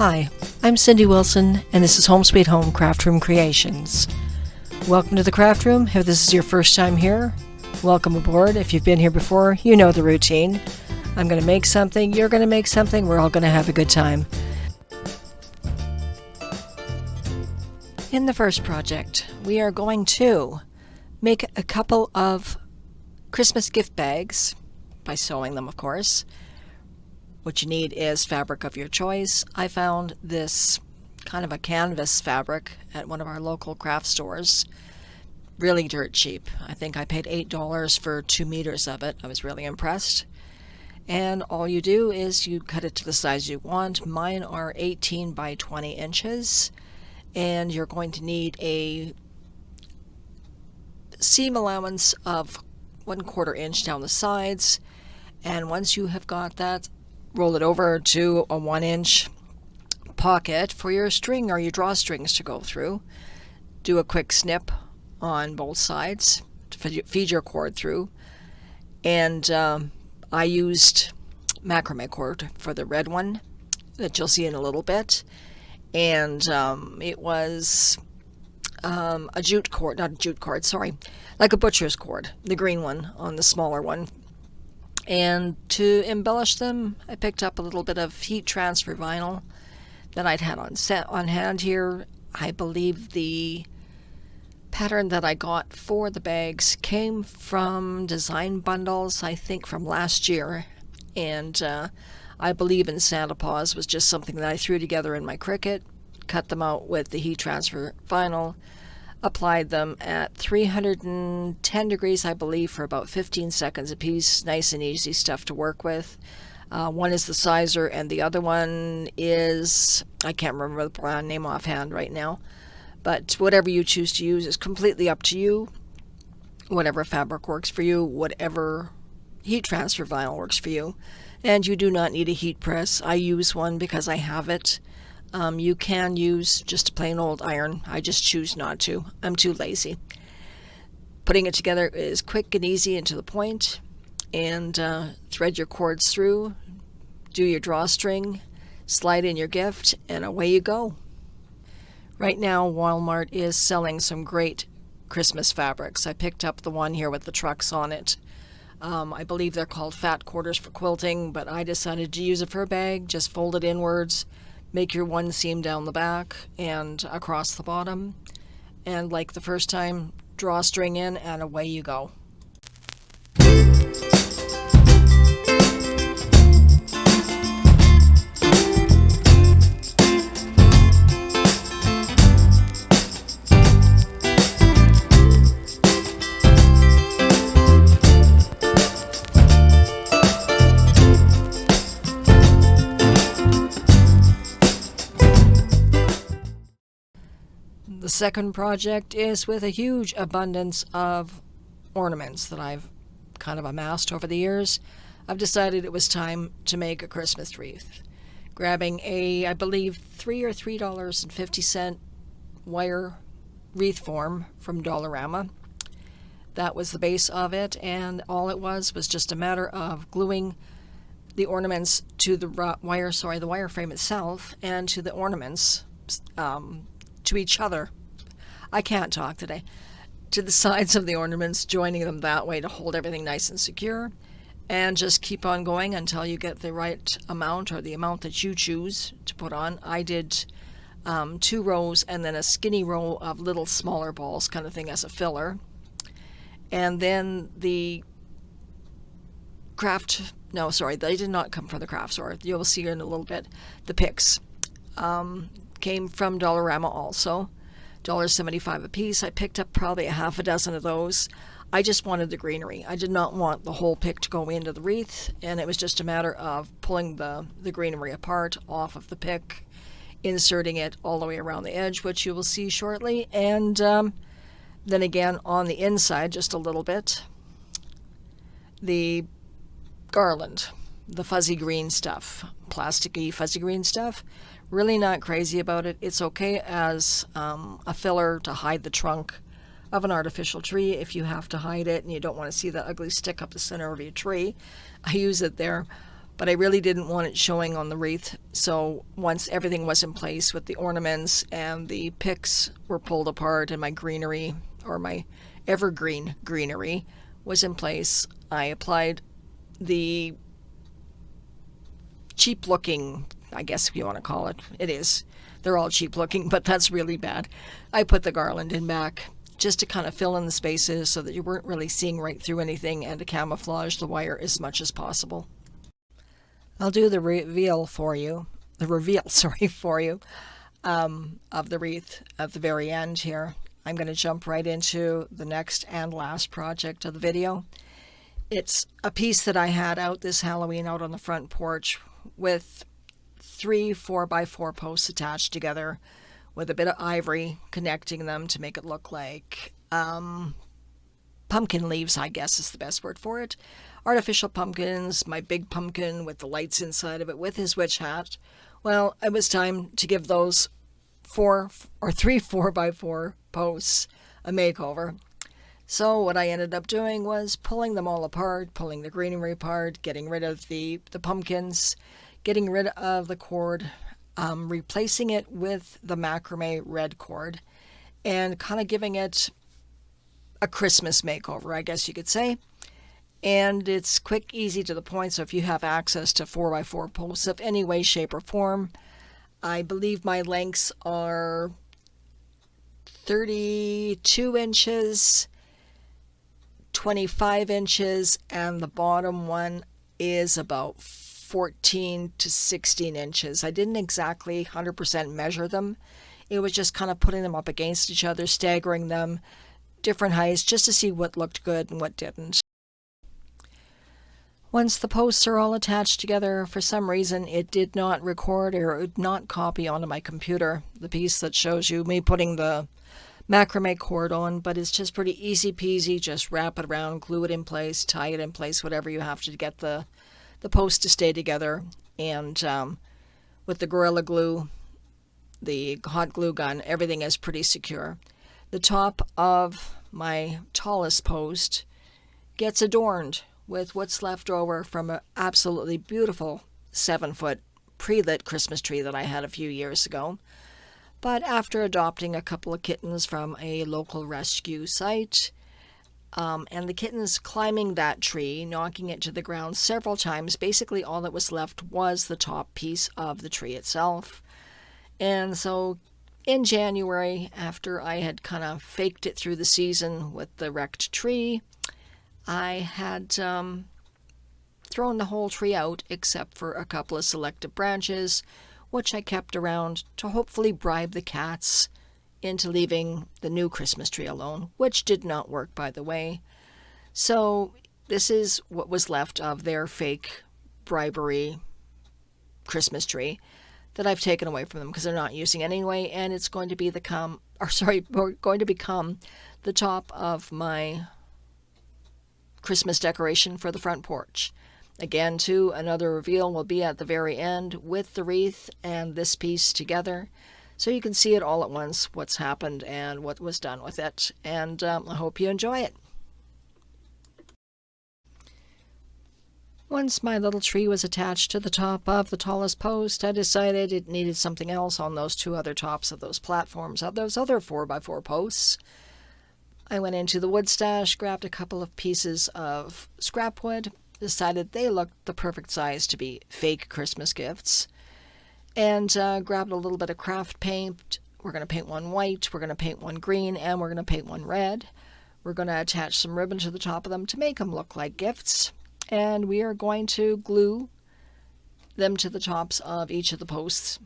Hi, I'm Cindy Wilson, and this is Home Sweet Home Craft Room Creations. Welcome to the Craft Room. If this is your first time here, welcome aboard. If you've been here before, you know the routine. I'm going to make something, you're going to make something, we're all going to have a good time. In the first project, we are going to make a couple of Christmas gift bags, by sewing them, of course. What you need is fabric of your choice. I found this kind of a canvas fabric at one of our local craft stores. Really dirt cheap. I think I paid $8 for 2 meters of it. I was really impressed. And all you do is you cut it to the size you want. Mine are 18 by 20 inches. And you're going to need a seam allowance of 1/4 inch down the sides. And once you have got that, roll it over to a 1-inch pocket for your string or your drawstrings to go through. Do a quick snip on both sides to feed your cord through. And I used macrame cord for the red one that you'll see in a little bit. And it was a jute cord, not a jute cord, sorry, like a butcher's cord, the green one on the smaller one. And to embellish them, I picked up a little bit of heat transfer vinyl that I'd had on hand here. I believe the pattern that I got for the bags came from Design Bundles, I think from last year. And I believe in Santa Paws was just something that I threw together in my Cricut, cut them out with the heat transfer vinyl, applied them at 310 degrees, I believe, for about 15 seconds a piece. Nice and easy stuff to work with. One is the Sizer, and the other one is, I can't remember the brand name offhand right now, but whatever you choose to use is completely up to you. Whatever fabric works for you, whatever heat transfer vinyl works for you. And you do not need a heat press. I use one because I have it. You can use just a plain old iron. I just choose not to. I'm too lazy. Putting it together is quick and easy and to the point. And thread your cords through, do your drawstring, slide in your gift, and away you go. Right now, Walmart is selling some great Christmas fabrics. I picked up the one here with the trucks on it. I believe they're called fat quarters for quilting, but I decided to use it for a bag. Just fold it inwards. Make your one seam down the back and across the bottom. And like the first time, drawstring in and away you go. The second project is with a huge abundance of ornaments that I've kind of amassed over the years. I've decided it was time to make a Christmas wreath. Grabbing a, I believe, $3 or $3.50 wire wreath form from Dollarama. That was the base of it, and all it was just a matter of gluing the ornaments to the the wire frame itself, and to the ornaments, to each other. I can't talk today. To the sides of the ornaments, joining them that way to hold everything nice and secure, and just keep on going until you get the right amount or the amount that you choose to put on. I did 2 rows and then a skinny row of little smaller balls kind of thing as a filler. And then the craft, no, sorry, they did not come from the craft store. You'll see in a little bit. The picks came from Dollarama also. $1.75 a piece. I picked up probably a half a dozen of those. I just wanted the greenery. I did not want the whole pick to go into the wreath, and it was just a matter of pulling the greenery apart off of the pick, inserting it all the way around the edge, which you will see shortly, and then again on the inside just a little bit, the garland, the fuzzy green stuff, plasticky fuzzy green stuff. Really not crazy about it. It's okay as a filler to hide the trunk of an artificial tree if you have to hide it and you don't want to see the ugly stick up the center of your tree. I use it there. but I really didn't want it showing on the wreath. So once everything was in place with the ornaments and the picks were pulled apart and my greenery, or my evergreen greenery, was in place, I applied the cheap looking, I guess if you want to call it, it is. They're all cheap looking, but that's really bad. I put the garland in back just to kind of fill in the spaces so that you weren't really seeing right through anything, and to camouflage the wire as much as possible. I'll do the reveal for you, of the wreath at the very end here. I'm going to jump right into the next and last project of the video. It's a piece that I had out this Halloween out on the front porch with 3 4x4 posts attached together with a bit of ivory connecting them to make it look like pumpkin leaves, I guess is the best word for it. Artificial pumpkins, my big pumpkin with the lights inside of it with his witch hat. Well, it was time to give those 3 4x4 posts a makeover. So what I ended up doing was pulling them all apart, pulling the greenery apart, getting rid of the pumpkins, getting rid of the cord, replacing it with the macrame red cord, and kind of giving it a Christmas makeover, I guess you could say. And it's quick, easy, to the point, so if you have access to 4x4 posts of any way, shape, or form, I believe my lengths are 32 inches, 25 inches, and the bottom one is about 14 to 16 inches. I didn't exactly 100% measure them. It was just kind of putting them up against each other, staggering them, different heights, just to see what looked good and what didn't. Once the posts are all attached together, for some reason it did not record or it would not copy onto my computer the piece that shows you me putting the macrame cord on, but it's just pretty easy peasy. Just wrap it around, glue it in place, tie it in place, whatever you have to get the post to stay together. And with the Gorilla Glue, the hot glue gun, everything is pretty secure. The top of my tallest post gets adorned with what's left over from an absolutely beautiful 7-foot pre-lit Christmas tree that I had a few years ago. But after adopting a couple of kittens from a local rescue site, and the kittens climbing that tree, knocking it to the ground several times, basically all that was left was the top piece of the tree itself. And so in January, after I had kind of faked it through the season with the wrecked tree, I had thrown the whole tree out except for a couple of selective branches, which I kept around to hopefully bribe the cats into leaving the new Christmas tree alone, which did not work, by the way. So this is what was left of their fake bribery Christmas tree that I've taken away from them because they're not using it anyway, and it's going to be become the top of my Christmas decoration for the front porch. Again, too, another reveal will be at the very end with the wreath and this piece together, so you can see it all at once, what's happened and what was done with it. And I hope you enjoy it. Once my little tree was attached to the top of the tallest post, I decided it needed something else on those 2 other tops of those platforms, of those other 4x4 posts. I went into the wood stash, grabbed a couple of pieces of scrap wood, decided they looked the perfect size to be fake Christmas gifts, and grabbed a little bit of craft paint. We're going to paint one white, we're going to paint one green, and we're going to paint one red. We're going to attach some ribbon to the top of them to make them look like gifts, and we are going to glue them to the tops of each of the posts.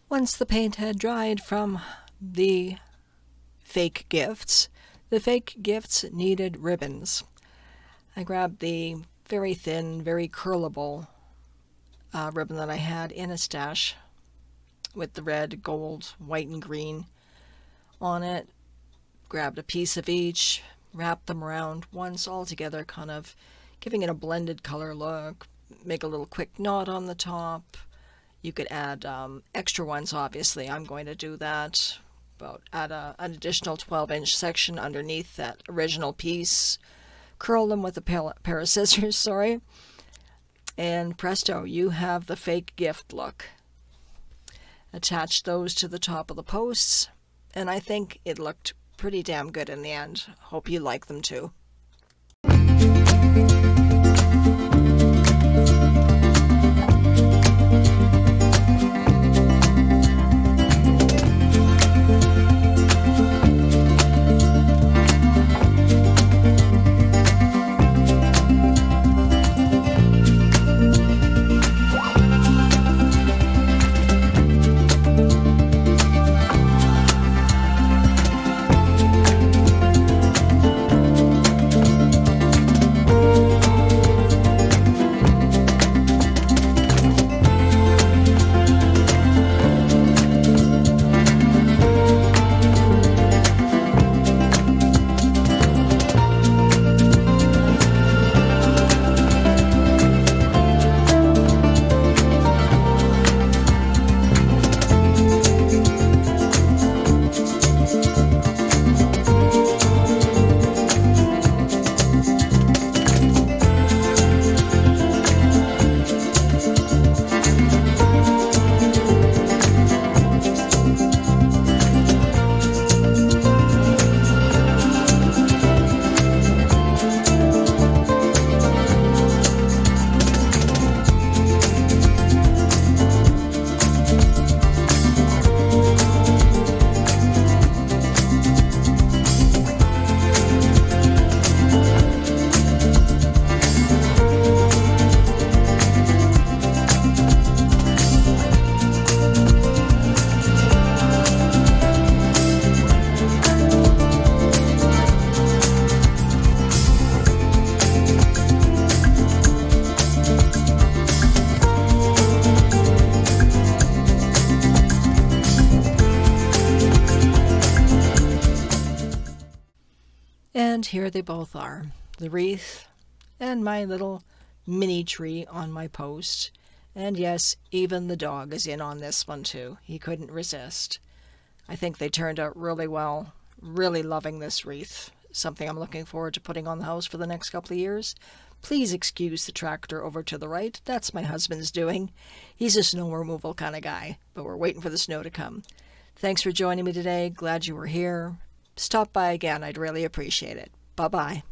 Once the paint had dried from the fake gifts needed ribbons. I grabbed the very thin, very curlable ribbon that I had in a stash with the red, gold, white, and green on it. Grabbed a piece of each, wrapped them around once all together, kind of giving it a blended color look. Make a little quick knot on the top. You could add extra ones, obviously. I'm going to do that. Add an additional 12-inch section underneath that original piece. curl them with a pair of scissors, sorry, and presto, you have the fake gift look. Attach those to the top of the posts, and I think it looked pretty damn good in the end. Hope you like them too. And here they both are, the wreath and my little mini tree on my post. And yes, even the dog is in on this one too. He couldn't resist. I think they turned out really well. Really loving this wreath. Something I'm looking forward to putting on the house for the next couple of years. Please excuse the tractor over to the right. That's my husband's doing. He's a snow removal kind of guy, but we're waiting for the snow to come. Thanks for joining me today. Glad you were here. Stop by again. I'd really appreciate it. Bye-bye.